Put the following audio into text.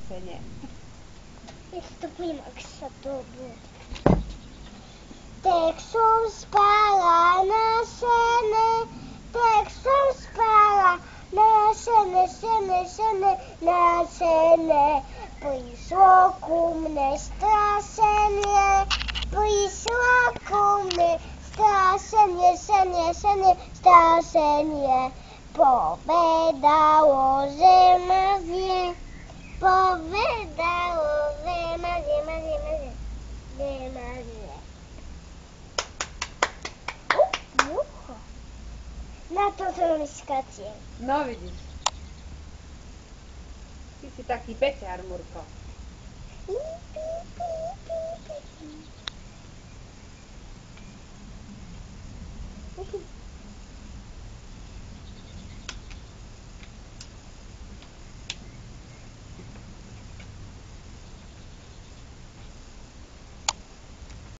sene. Esto prima que sa to bude. Tek som spala na sene, tek som spala na sene, na sene. Prišlo ku mne strasenie, prišlo ku mne strasenie, strasenie. Povedalo, že ma zje, povedalo, že ma zje. Mucho. Na to som vyskačil. No vidíš. Ty si taký beťar, Murko. Pí.